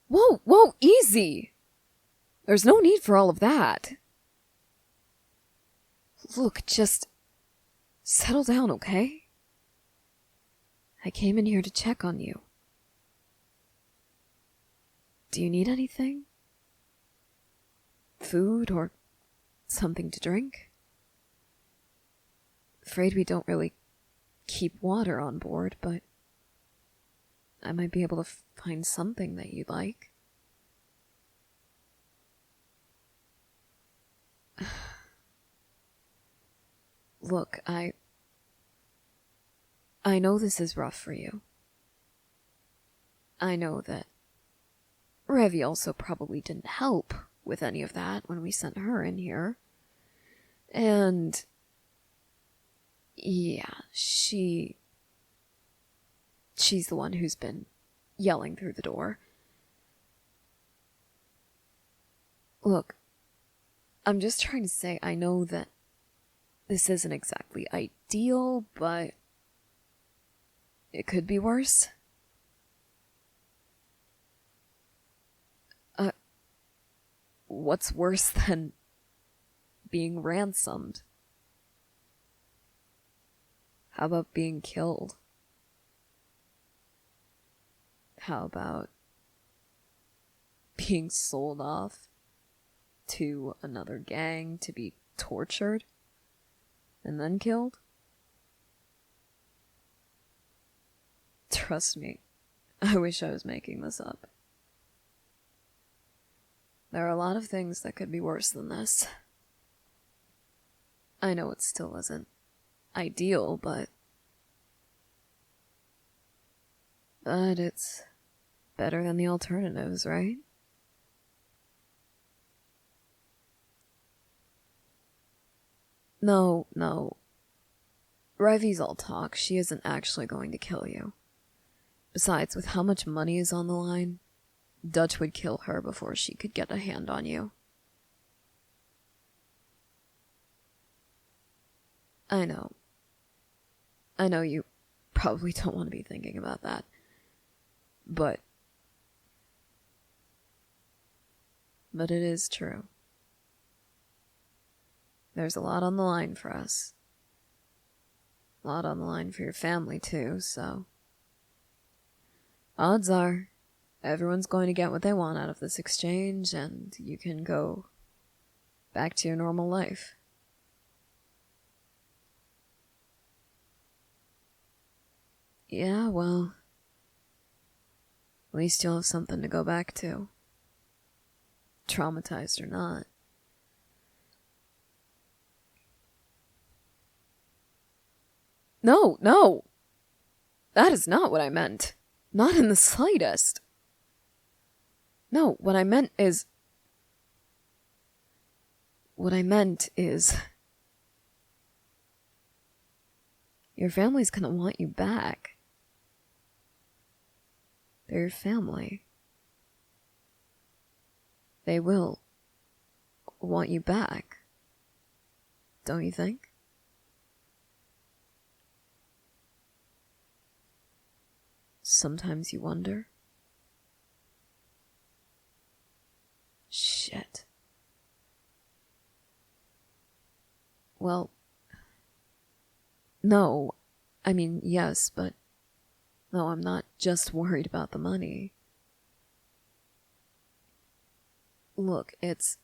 Whoa, whoa, easy! There's no need for all of that. Look, just settle down, okay? I came in here to check on you. Do you need anything? Food or something to drink? Afraid we don't really keep water on board, but I might be able to find something that you'd like. Look, I know this is rough for you. I know that Revi also probably didn't help with any of that when we sent her in here. And yeah, she's the one who's been yelling through the door. Look, I'm just trying to say I know that this isn't exactly ideal, but it could be worse. What's worse than being ransomed? How about being killed? How about being sold off to another gang to be tortured and then killed? Trust me, I wish I was making this up. There are a lot of things that could be worse than this. I know it still isn't ideal, but it's better than the alternatives, right? No. Revi's all talk. She isn't actually going to kill you. Besides, with how much money is on the line, Dutch would kill her before she could get a hand on you. I know you probably don't want to be thinking about that. But it is true. There's a lot on the line for us. A lot on the line for your family, too, so odds are everyone's going to get what they want out of this exchange, and you can go back to your normal life. Yeah, well, at least you'll have something to go back to. Traumatized or not. No! That is not what I meant. Not in the slightest. No, what I meant is... your family's gonna want you back. They're your family. They will want you back. Don't you think? Sometimes you wonder. Shit. Well, no. I mean, yes, but no, I'm not just worried about the money. Look, it's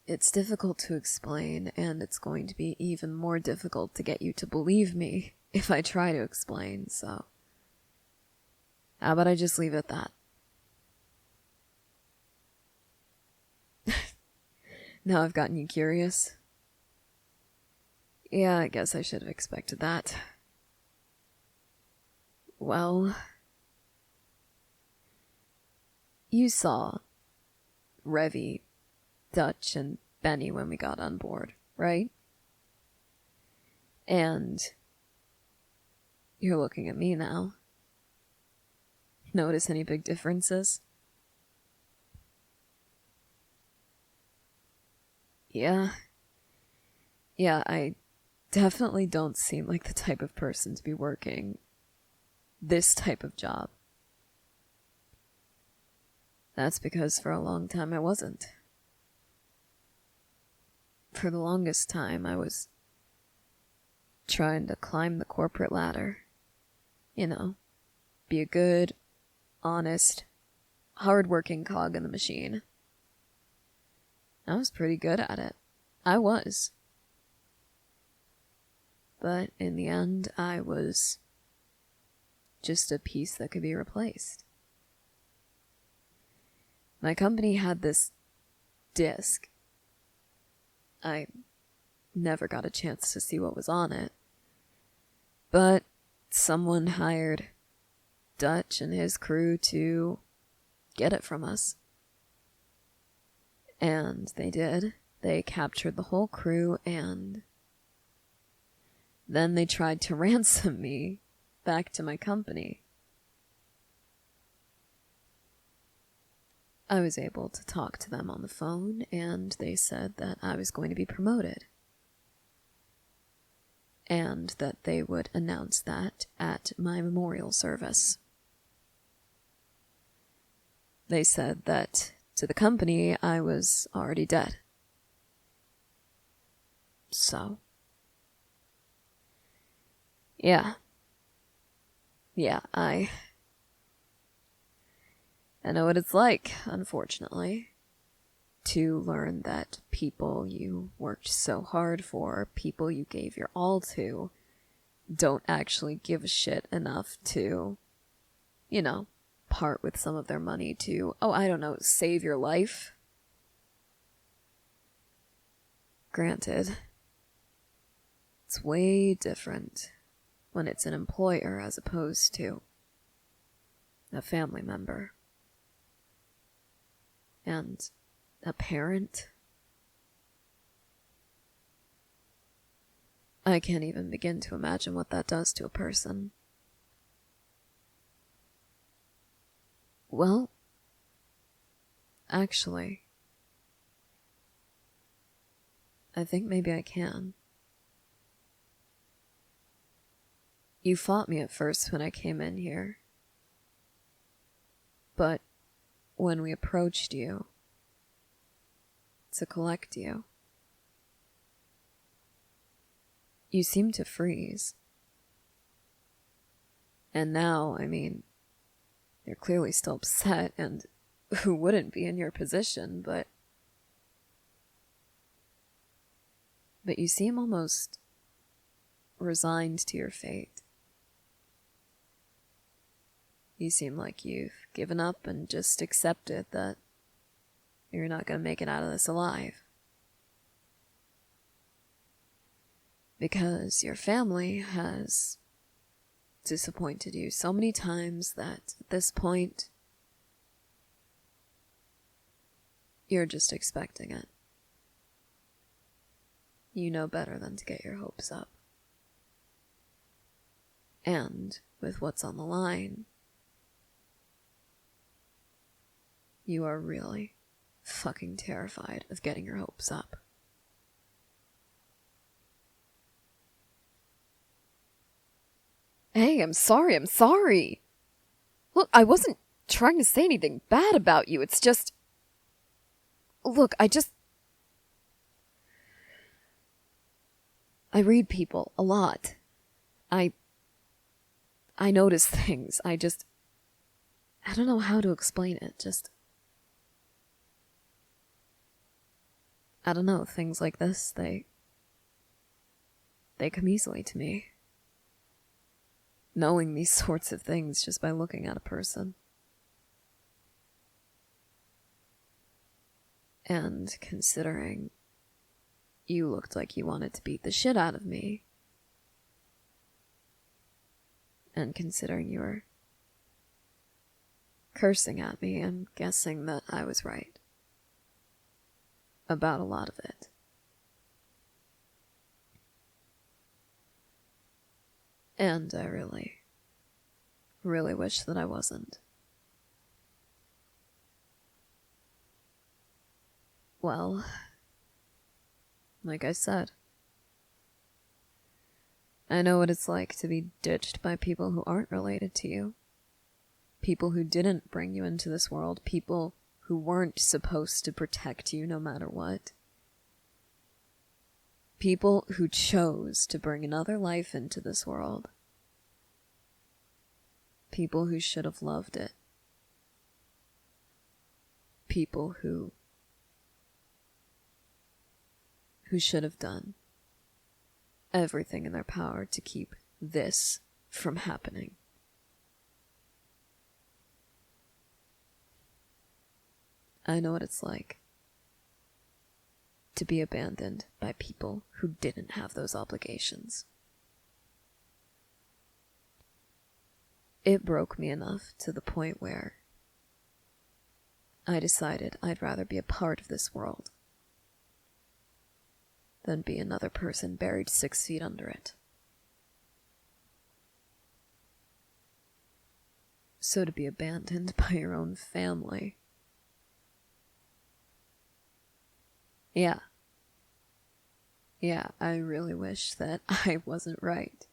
difficult to explain, and it's going to be even more difficult to get you to believe me if I try to explain, so how about I just leave it at that? Now I've gotten you curious. Yeah, I guess I should have expected that. Well, you saw Revi, Dutch, and Benny when we got on board, right? And you're looking at me now. Notice any big differences? Yeah, I definitely don't seem like the type of person to be working this type of job. That's because for a long time I wasn't. For the longest time, I was trying to climb the corporate ladder. You know, be a good, honest, hard-working cog in the machine. I was pretty good at it. I was. But in the end, I was just a piece that could be replaced. My company had this disc. I never got a chance to see what was on it. But someone hired Dutch and his crew to get it from us. And they did. They captured the whole crew, and then they tried to ransom me back to my company. I was able to talk to them on the phone, and they said that I was going to be promoted. And that they would announce that at my memorial service. They said that to the company, I was already dead. So. Yeah, I know what it's like, unfortunately, to learn that people you worked so hard for, people you gave your all to, don't actually give a shit enough to, you know, part with some of their money to, save your life. Granted, it's way different when it's an employer as opposed to a family member. And a parent. I can't even begin to imagine what that does to a person. Well, actually, I think maybe I can. You fought me at first when I came in here. But when we approached you to collect you, you seemed to freeze. And now, you're clearly still upset, and who wouldn't be in your position, but you seem almost resigned to your fate. You seem like you've given up and just accepted that you're not going to make it out of this alive. Because your family has disappointed you so many times that at this point, you're just expecting it. You know better than to get your hopes up. And with what's on the line, you are really fucking terrified of getting your hopes up. Hey, I'm sorry. Look, I wasn't trying to say anything bad about you, it's just... Look, I read people a lot. I notice things, I don't know how to explain it, I don't know, things like this, they come easily to me. Knowing these sorts of things just by looking at a person. And considering you looked like you wanted to beat the shit out of me. And considering you were cursing at me, I'm guessing that I was right. About a lot of it. And I really, really wish that I wasn't. Well, like I said, I know what it's like to be ditched by people who aren't related to you. People who didn't bring you into this world. People who weren't supposed to protect you no matter what. People who chose to bring another life into this world. People who should have loved it. People who should have done everything in their power to keep this from happening. I know what it's like to be abandoned by people who didn't have those obligations. It broke me enough to the point where I decided I'd rather be a part of this world than be another person buried 6 feet under it. So to be abandoned by your own family. Yeah, I really wish that I wasn't right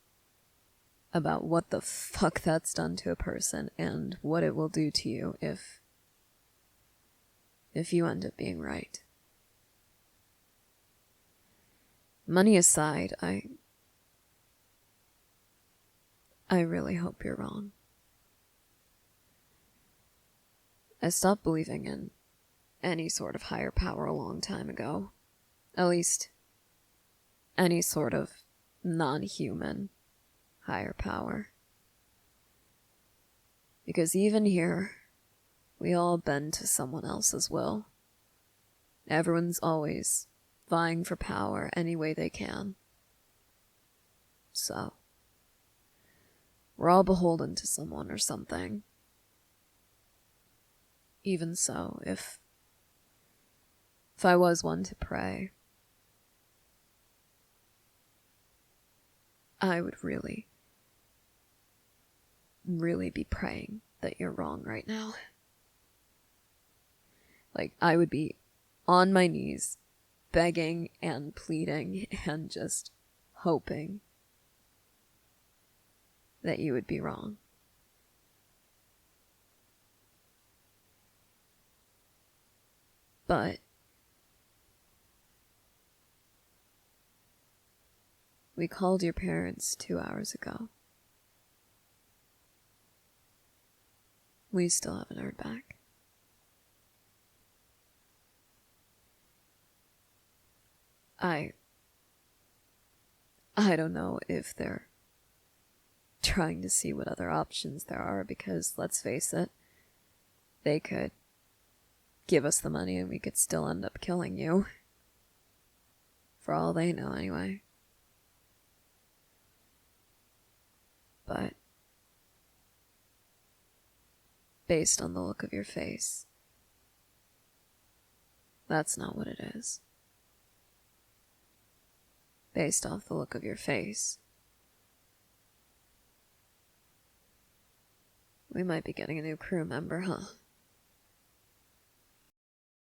about what the fuck that's done to a person and what it will do to you if you end up being right. Money aside, I really hope you're wrong. I stopped believing in any sort of higher power a long time ago. At least, any sort of non-human higher power. Because even here, we all bend to someone else's will. Everyone's always vying for power any way they can. So, we're all beholden to someone or something. Even so, if I was one to pray, I would really be praying that you're wrong right now. Like, I would be on my knees, begging and pleading and just hoping that you would be wrong. But we called your parents 2 hours ago. We still haven't heard back. I don't know if they're trying to see what other options there are, because let's face it, they could give us the money and we could still end up killing you. For all they know, anyway. But based on the look of your face, that's not what it is. Based off the look of your face, we might be getting a new crew member, huh?